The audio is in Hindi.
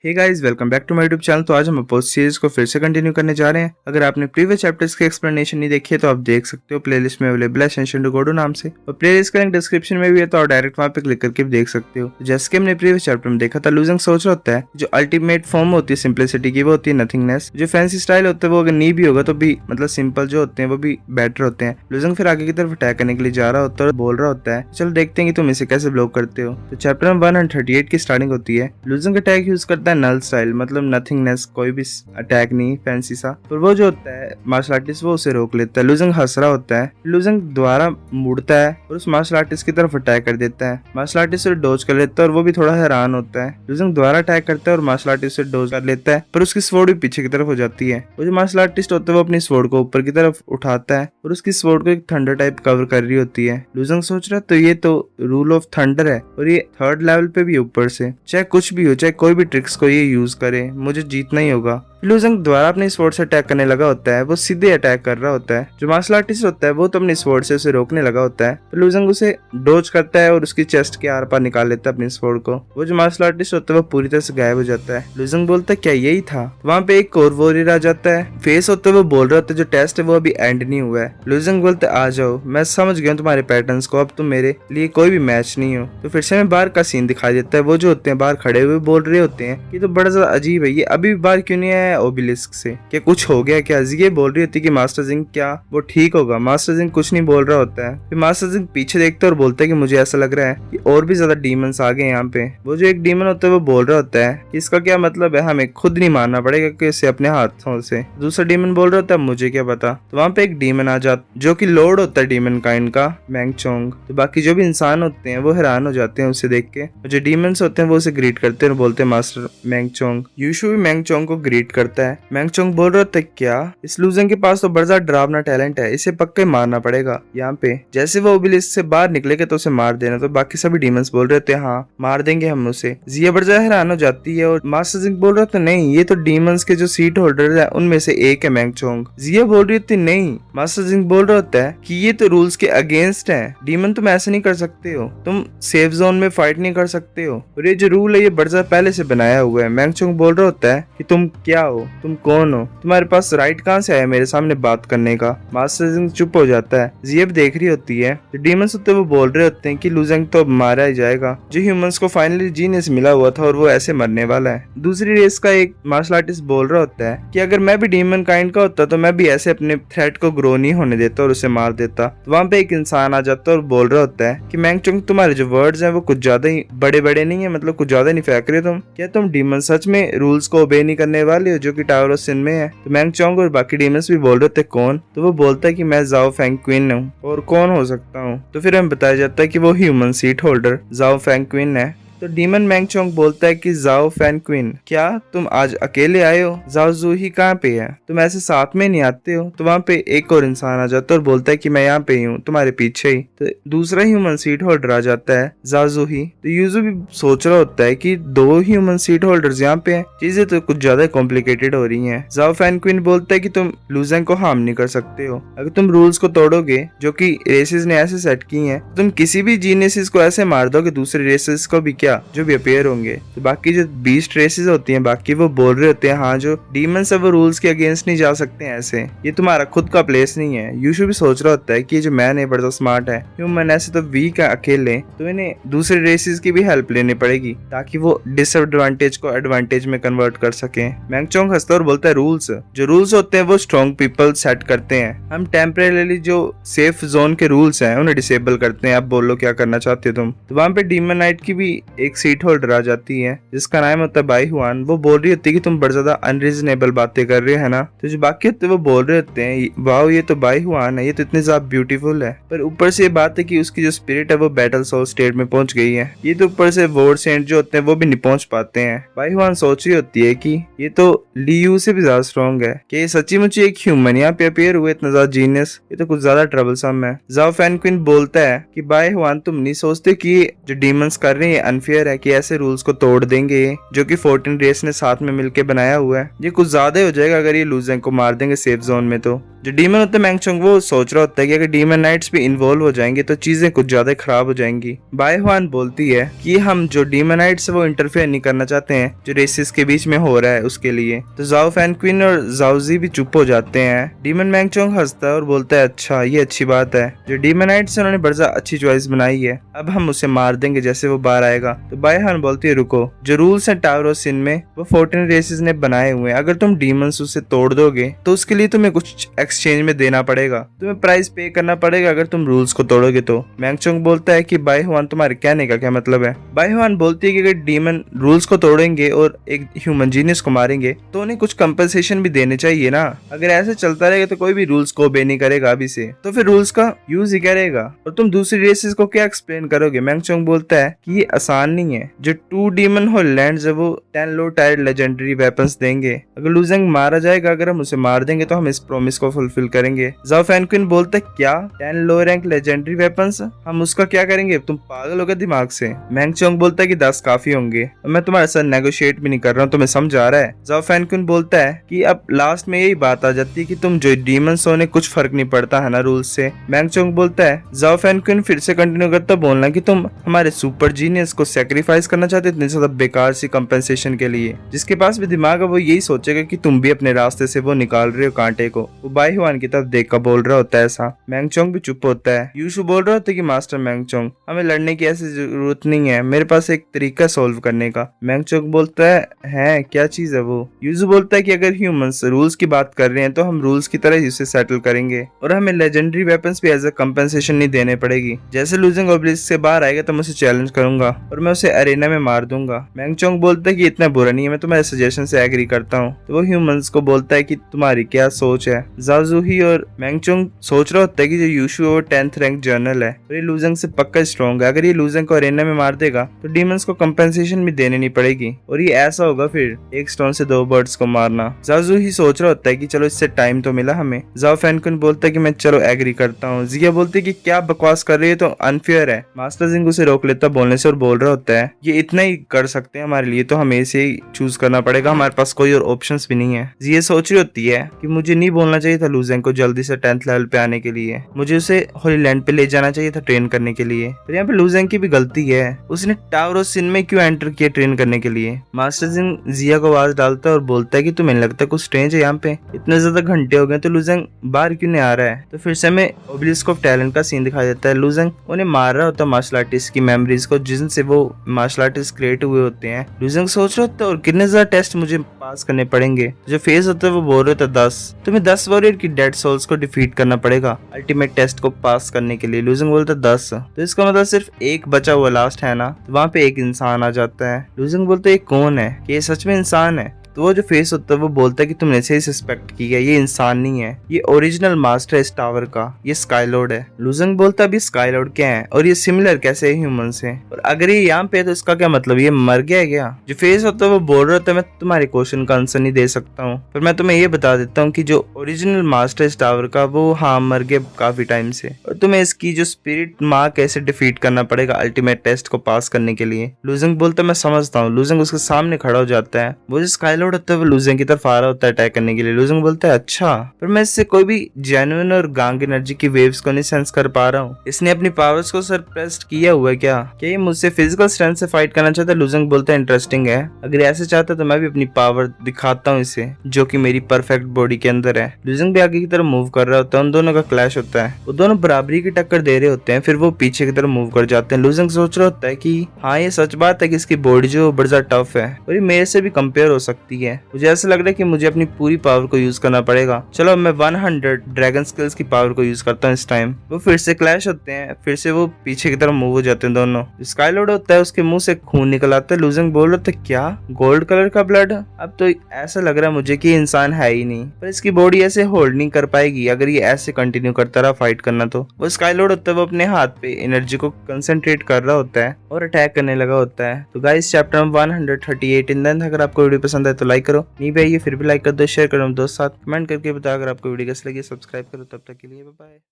Hey guys, welcome back to my YouTube channel. तो आज हम अपोज सीरीज को फिर से कंटिन्यू करने जा रहे हैं। अगर आपने प्रीवियस चैप्टर्स की एक्सप्लेनेशन नहीं देखी है तो आप देख सकते हो, प्लेलिस्ट में अवेलेबल है सेंशन टू गोडू नाम से, और प्लेलिस्ट का लिंक डिस्क्रिप्शन में भी है, तो आप डायरेक्ट वहां पे क्लिक करके भी देख सकते हो। तो जैसे कि हमने प्रीवियस चैप्टर में देखा था, लूजिंग सोच रहा होता है जो अल्टीमेट फॉर्म होती है सिंप्लिसिटी की, वो होती है नथिंगनेस। जो फैंसी स्टाइल होता है वो अगर नहीं भी होगा तो भी मतलब सिंपल जो होते हैं वो भी बेटर होते हैं। लूजिंग फिर आगे की तरफ अटैक करने के लिए जा रहा होता है और बोल रहा होता है, चलो देखते हैं कि तुम इसे कैसे ब्लॉक करते हो। तो चैप्टर 138 की स्टार्टिंग होती है। लूजिंग अटैक यूज करता है नल स्टाइल, मतलब नथिंगनेस, कोई भी अटैक नहीं फैंसी सा। पर वो जो होता है मार्शल आर्टिस्ट वो उसे रोक लेता है। लूजिंग हंस रहा होता है, लूजिंग द्वारा मुड़ता है और उस मार्शल आर्टिस्ट की तरफ अटैक कर देता है। मार्शल आर्टिस्ट उसे डॉज कर लेता है और वो भी थोड़ा हैरान होता है। लूजिंग द्वारा अटैक करता है और मार्शल आर्टिस्ट उसे डॉज कर लेता है, पर उसकी स्वॉर्ड भी पीछे की तरफ हो जाती है। वो जो मार्शल आर्टिस्ट होता है वो अपनी स्वॉर्ड को ऊपर की तरफ उठाता है और उसकी स्वॉर्ड को एक थंडर टाइप कवर कर रही होती है। लूजिंग सोच रहा है तो ये तो रूल ऑफ थंडर है और ये थर्ड लेवल पे भी ऊपर से, चाहे कुछ भी हो, चाहे कोई भी ट्रिक्स को ये यूज करे, मुझे जीतना ही होगा। लूजिंग द्वारा अपनी स्वॉर्ड से अटैक करने लगा होता है। वो सीधे अटैक कर रहा होता है। जो मार्शल आर्टिस्ट होता है वो तो अपनी स्वॉर्ड से उसे रोकने लगा होता है, तो लूजिंग उसे डॉज करता है और उसकी चेस्ट के आर पार निकाल लेता है अपनी स्वॉर्ड को। वो जो मार्शल आर्टिस्ट होता है वो पूरी तरह से गायब हो जाता है। लूजिंग बोलता है क्या यही था? वहाँ पे एक और वॉरियर आ जाता है। फेस होता है वो बोल रहा होता है जो टेस्ट है वो अभी एंड नहीं हुआ है। लूजिंग बोलता है आ जाओ, मैं समझ गया तुम्हारे पैटर्न्स को, अब तुम मेरे लिए कोई भी मैच नहीं हो। तो फिर से हमें बाहर का सीन दिखाई देता है। वो जो होते हैं बाहर खड़े हुए बोल रहे होते हैं ये तो बड़ा ज्यादा अजीब है, ये अभी भी बाहर क्यों नहीं आया ओबेलिस्क से, क्या कुछ हो गया क्या? ये बोल रही होती है कि मास्टर जिंग क्या वो ठीक होगा। मास्टर जिंग कुछ नहीं बोल रहा होता है। फिर मास्टर जिंग पीछे देखता है और बोलता है कि मुझे ऐसा लग रहा है कि और भी ज्यादा डीमंस आ गए यहाँ पे। वो जो एक डीमन होता है वो बोल रहा होता है कि इसका क्या मतलब है, हमें खुद नहीं मारना पड़ेगा कि इसे अपने हाथों से। दूसरा डीमन बोल रहा होता है मुझे क्या पता। तो वहाँ पे एक डीमन आ जाता जो कि लॉर्ड होता है डीमन काइंड का, मैंगचोंग। तो बाकी जो भी इंसान होते हैं वो हैरान हो जाते हैं उसे देख के, और जो डीमंस होते हैं वो उसे ग्रीट करते हैं और बोलते हैं मास्टर मैंगचोंग। यूशु भी मैंगचोंग को ग्रीट करता है। मैंगचोंग बोल रहा था क्या इस लूजिंग के पास तो बड़ा डरावना टैलेंट है, इसे पक्का मारना पड़ेगा। यहाँ पे जैसे वो ओबेलिस्क से बाहर निकलेगा तो उसे मार देना। तो बाकी सभी डीमंस बोल रहे थे हाँ मार देंगे हम उसे। जिया बड़ा हैरान हो जाती है और मास्टर जिंग बोल रहा था नहीं ये तो डीमंस के जो सीट होल्डर है उनमें से एक है मैंगचोंग। जिया बोल रही थी नहीं, मास्टर जिंग बोल रहा होता है कि ये तो रूल्स के अगेंस्ट है, डीमन तुम ऐसे नहीं कर सकते हो, तुम सेफ जोन में फाइट नहीं कर सकते हो, और ये जो रूल है ये बड़ा पहले से बनाया हुआ है। मैंगचोंग बोल रहा होता है कि तुम क्या हो, तुम कौन हो, तुम्हारे पास राइट कहाँ से आया मेरे सामने बात करने का। मास्टर जिंग चुप हो जाता है। जियब देख रही होती है। जो डीमंस होते हैं वो बोल रहे होते हैं कि लूजिंग तो मारा ही जाएगा, जो ह्यूमंस को फाइनली जीनियस मिला हुआ था और वो ऐसे मरने वाला है। दूसरी रेस का एक मार्शल आर्टिस्ट बोल रहा होता है कि अगर मैं भी डीमन काइंड का होता तो मैं भी ऐसे अपने थ्रेट को ग्रो नहीं होने देता और उसे मार देता। तो वहाँ पे एक इंसान आ जाता है और बोल रहा होता है कि मैंगचोंग तुम्हारे जो वर्ड्स हैं वो कुछ ज्यादा ही बड़े बड़े नहीं है, मतलब कुछ ज्यादा नहीं फेंक रहे तुम, क्या तुम डीमन सच में रूल्स को ओबे नहीं करने वाले हो जो कि टावर ऑफ सिन में है? तो मैंगचोंग और बाकी डीमंस भी बोल रहे थे कौन? तो वो बोलता है कि मैं जाओ फैंग हूँ, और कौन हो सकता हूँ? तो फिर हमें बताया जाता है कि वो ह्यूमन सीट होल्डर जाओ फैंग है। तो डीमन मैंगचोंग बोलता है कि जाओ फैन क्वीन क्या तुम आज अकेले आए हो? जाओ जूही कहाँ पे है? तुम ऐसे साथ में नहीं आते हो? तो वहाँ पे एक और इंसान आ जाता है और बोलता है कि मैं यहाँ पे ही हूँ तुम्हारे पीछे ही। तो दूसरा ह्यूमन सीट होल्डर आ जाता है जाओ जूही। तो यूजू भी सोच रहा होता है कि दो ह्यूमन सीट होल्डर्स यहाँ पे हैं, चीजें तो कुछ ज्यादा कॉम्प्लिकेटेड हो रही हैं। जाओ फैन क्वीन बोलता है कि तुम लूजिंग को हार्म नहीं कर सकते हो, अगर तुम रूल्स को तोड़ोगे जो कि रेसेस ने ऐसे सेट की हैं, तुम किसी भी जीनियस को ऐसे मार दोगे दूसरे रेसेस को भी क्या जो भी अपेयर होंगे। तो बाकी जो बीस्ट रेसेस होती हैं बाकी वो बोल रहे होते हैं हाँ जो डीमंस है वो रूल्स के अगेंस्ट नहीं जा सकते हैं, ऐसे ये तुम्हारा खुद का प्लेस नहीं है। यूशु भी सोच रहा होता है कि ये जो मैन है बड़ा स्मार्ट है, ह्यूमन ऐसे तो वीक है अकेले, तो इन्हें दूसरे रेसेस की भी हेल्प लेनी पड़ेगी ताकि वो डिसएडवांटेज को एडवांटेज में कन्वर्ट कर सके। मैंगचोंग हंसता और बोलता है रूल्स जो रूल्स होते हैं वो स्ट्रॉन्ग पीपल सेट करते हैं, हम टेम्परेली जो सेफ जोन के रूल्स हैं उन्हें डिसेबल करते हैं, अब बोलो क्या करना चाहते हो तुम। तो वहाँ पे डीमन नाइट की भी एक सीट होल्डर आ जाती है जिसका नाम होता है बाई हुआन। वो बोल रही होती है कि तुम बड़ी ज्यादा अनरीजनेबल बातें कर रहे हो है ना। तो जो बाकी होते हैं वो बोल रहे होते हैं वाओ ये तो बाई हुआन है, ये तो इतनी ज्यादा ब्यूटीफुल है, पर ऊपर से ये बात है कि उसकी जो स्पिरिट है वो बैटल सोल स्टेट में पहुंच गई है, ये तो ऊपर से वॉर सेंट जो होते हैं वो भी नहीं पहुंच पाते हैं। बाई हुआन सोच रही होती है कि ये तो ली यू से भी ज्यादा स्ट्रॉन्ग है, कि ये सच्ची मुच्ची एक ह्यूमन यहाँ पे अपेयर हुए इतना ज्यादा जीनियस, ये तो कुछ ज्यादा ट्रबलसम है। जाओ फैन क्वीन बोलता है कि बाई हुआन तुम नहीं सोचते कि जो डीमंस कर रहे हैं अनफेयर अनफेयर है कि ऐसे रूल्स को तोड़ देंगे जो कि 14 रेस ने साथ में मिलकर बनाया हुआ है। ये कुछ ज्यादा हो जाएगा अगर ये लूजेंग को मार देंगे सेफ जोन में। तो जो डीमन होता है मैंगचोंग वो सोच रहा होता है कि अगर डीमन नाइट्स भी इन्वॉल्व हो जाएंगे तो चीजें कुछ ज्यादा खराब हो जाएंगी। बाय हुआन बोलती है कि हम जो डीमन नाइट्स वो इंटरफेयर नहीं करना चाहते हैं जो रेसिस के बीच में हो रहा है उसके लिए। तो जाओ फैन क्वीन और जाओजी भी चुप हो जाते हैं। डीमन मैंगचोंग हंसता है और बोलता है अच्छा ये अच्छी बात है, जो डीमन नाइट्स उन्होंने बड़ा अच्छी चॉइस बनाई है, अब हम उसे मार देंगे जैसे वो बाहर आएगा। तो बाय हुआन बोलती है रुको, जो रूल्स है टावर ऑफ सिन में वो 14 रेसिस ने बनाए हुए हैं, अगर तुम डीमंस उसे तोड़ दोगे तो उसके लिए तुम्हें कुछ एक्सचेंज में देना पड़ेगा, तुम्हें प्राइस पे करना पड़ेगा अगर तुम रूल्स को तोड़ोगे तो। मैंगचोंग बोलता है कि बाय हुआन तुम्हारे कहने का क्या मतलब है। बाय हुआन बोलती है कि अगर डीमन रूल्स को तोड़ेंगे और एक ह्यूमन जीनियस को मारेंगे तो उन्हें कुछ कंपनसेशन भी देने चाहिए ना। अगर ऐसे चलता रहेगा तो कोई भी रूल्स को ओबे नहीं करेगा अभी से, तो फिर रूल्स का यूज ही करेगा और तुम दूसरी रेसेस को क्या एक्सप्लेन करोगे। मैंगचोंग बोलता है कि ये आसान नहीं है, जो 2 डीमन होलैंड्स है वो 10 लो टायर लेजेंडरी वेपन्स देंगे, अगर लूजेंग मारा जाएगा अगर हम उसे मार देंगे तो हम इस प्रॉमिस को फुलफिल करेंगे। जाओ फैन क्वीन बोलता है क्या 10 लो रैंक लेजेंडरी वेपन्स, हम उसका क्या करेंगे, तुम पागल हो गए दिमाग से। मैंगचोंग बोलता है कि 10 काफी होंगे, मैं तुम्हारे साथ नेगोशिएट भी नहीं कर रहा हूँ, तुम्हें समझ आ रहा है। जाओ फैन क्वीन बोलता है कि अब लास्ट में यही बात आ जाती है कि तुम जो डीमंस हो कुछ फर्क नहीं पड़ता है ना रूल्स से। मैंगचोंग बोलता है जाओ फैन क्वीन फिर से कंटिन्यू करता बोलना कि तुम हमारे सुपर जीनियस को सैक्रिफाइस करना चाहते इतनी ज्यादा बेकार सी कंपेंसेशन के लिए। जिसके पास भी दिमाग है वो यही सोचेगा कि तुम भी अपने रास्ते से वो निकाल रहे हो कांटे को। वो बाय हुआन की तरफ देख कर बोल रहा होता है ऐसा। मैंगचोंग भी चुप होता है। यूशु बोल रहा होता है कि मास्टर मैंगचोंग हमें लड़ने की ऐसी जरूरत नहीं है, मेरे पास एक तरीका सॉल्व करने का। मैंगचोंग बोलता है क्या चीज है वो। यूशु बोलता है कि अगर ह्यूमंस रूल्स की बात कर रहे हैं तो हम रूल्स की तरह ही उसे सेटल करेंगे और हमें लेजेंडरी वेपन्स भी एज अ कंपेंसेशन नहीं देने पड़ेगी। जैसे लूजिंग ओब्लिवियस से बाहर आएगा तो मैं उसे चैलेंज करूंगा और मैं उसे अरेना में मार दूंगा। मैंगचोंग बोलता है कि इतना बुरा नहीं है, मैं तुम्हारे सजेशन से एग्री करता हूँ। तो वो ह्यूमंस को बोलता है कि तुम्हारी क्या सोच है। जाजुही और मैंगचोंग सोच रहा होता है कि जो यूशु वो 10th रैंक जर्नल है और ये लूजिंग से पक्का स्ट्रॉन्ग है, अगर ये लूजिंग को अरेना में मार देगा तो डीमंस को कंपेंसेशन भी देने नहीं पड़ेगी और ये ऐसा होगा फिर एक स्टोन से 2 बर्ड्स को मारना। जाजुही सोच रहा होता है कि चलो इससे टाइम तो मिला हमें। जाओ फैनकुन बोलता है कि मैं चलो एग्री करता हूँ। जिया बोलती है कि क्या बकवास कर रही है, तो अनफेयर है। मास्टर जिंग उसे रोक लेता बोलने से और बोल रहा होता है ये इतना ही कर सकते हैं हमारे लिए, तो हमें इसे ही चूज करना पड़ेगा, हमारे पास कोई और ऑप्शंस भी नहीं है। जिया सोच रही होती है कि मुझे नहीं बोलना चाहिए था लूजेंग को जल्दी से 10th लेवल पे आने के लिए, मुझे उसे होली लैंड पे ले जाना चाहिए था ट्रेन करने के लिए। पर यहाँ पे लूजेंग की भी गलती है, उसने टावर ऑफ सिन में क्यों एंटर किया ट्रेन करने के लिए। मास्टर जिंग जिया को आवाज डालता है और बोलता है कि तुम्हें लगता है कुछ स्ट्रेंज है यहाँ पे, इतने ज्यादा घंटे हो गए तो लूजेंग बाहर क्यों नहीं आ रहा है। तो फिर से हमें ओब्लिस्क ऑफ टैलेंट का सीन दिखाई देता है। लूजेंग उन्हें मार रहा होता है मार्शल आर्टिस्ट की मेमोरीज को जिनसे वो मार्शल आर्टिस्ट क्रिएट हुए होते हैं। लूजेंग सोच रहा होता है और कितने ज्यादा टेस्ट मुझे पास करने पड़ेंगे। जो फेस होता है वो बोल रहे थे 10, तुम्हें 10 वॉरियर की डेड सोल्स को डिफीट करना पड़ेगा अल्टीमेट टेस्ट को पास करने के लिए। लूजिंग बोलता है 10, तो इसका मतलब सिर्फ एक बचा हुआ लास्ट है ना, तो वहाँ पे एक इंसान आ जाता है। लूजिंग बोलते है कौन है, कि ये सच में इंसान है। तो वो जो फेस होता है वो बोलता है कि तुमने सही सस्पेक्ट किया, ये इंसान नहीं है, ये ओरिजिनल मास्टर है इस टावर का, ये स्काईलॉर्ड है। लूजिंग बोलता है अभी स्काईलॉर्ड क्या है और ये सिमिलर कैसे है ह्यूमन से, और अगर ये यहाँ पे है तो इसका क्या मतलब, ये मर गया है क्या। जो फेस होता है वो बोल रहा था मैं तुम्हारे क्वेश्चन का आंसर नहीं दे सकता हूँ, पर मैं तुम्हें ये बता देता हूँ कि जो ओरिजिनल मास्टर इस टावर का वो हाँ मर गया काफी टाइम से, और तुम्हें इसकी जो स्पिरिट माँ कैसे डिफीट करना पड़ेगा अल्टीमेट टेस्ट को पास करने के लिए। लूजिंग बोलता है मैं समझता हूँ। लूजिंग उसके सामने खड़ा हो जाता है, वो जो स्काईलॉर्ड होता है वो लूजिंग की तरफ आ रहा होता है अटैक करने के लिए। लूजिंग बोलता है अच्छा, पर मैं इससे कोई भी जेन्युइन और गांग एनर्जी की वेव्स को नहीं सेंस कर पा रहा हूँ, इसने अपनी पावर्स को सरप्रेस्ड किया हुआ है क्या ये मुझसे फिजिकल स्ट्रेंथ से फाइट करना चाहता है। लूजिंग बोलता है इंटरेस्टिंग है, अगर ऐसे चाहता तो मैं भी अपनी पावर दिखाता हूँ इसे जो कि मेरी परफेक्ट बॉडी के अंदर है। लूजिंग भी आगे की तरफ मूव कर रहा होता है, उन दोनों का क्लैश होता है, वो दोनों बराबरी की टक्कर दे रहे होते हैं, फिर वो पीछे की तरफ मूव कर जाते हैं। लूजिंग सोच रहा होता है कि हाँ ये सच बात है कि इसकी बॉडी जो बड़ा ज्यादा टफ है और ये मेरे से भी कंपेयर हो सकती है। मुझे ऐसा लग रहा है कि मुझे अपनी पूरी पावर को यूज करना पड़ेगा। चलो मैं 100 ड्रैगन स्किल्स की पावर को यूज करता हूँ इस टाइम। वो फिर से क्लैश होते हैं, फिर से वो पीछे की तरफ मूव हो जाते हैं दोनों। स्काईलॉर्ड होता है उसके मुंह से खून निकल आता है। लूजिंग बोल रहा था क्या गोल्ड कलर का ब्लड, अब तो ऐसा लग रहा है मुझे कि इंसान है ही नहीं, पर इसकी बॉडी ऐसे होल्ड नहीं कर पाएगी अगर ये ऐसे कंटिन्यू करता रहा फाइट करना। तो वो स्काईलॉर्ड होता है वो अपने हाथ पे एनर्जी को कंसंट्रेट कर रहा होता है और अटैक करने लगा होता है। तो गाइस चैप्टर 138 इन द अगर आपको वीडियो पसंद आए तो लाइक करो, नहीं भी आइए फिर भी लाइक कर दो, शेयर करो दोस्त साथ, कमेंट करके बताओ अगर आपको वीडियो कैसी लगी, सब्सक्राइब करो। तब तक के लिए बाय बाय।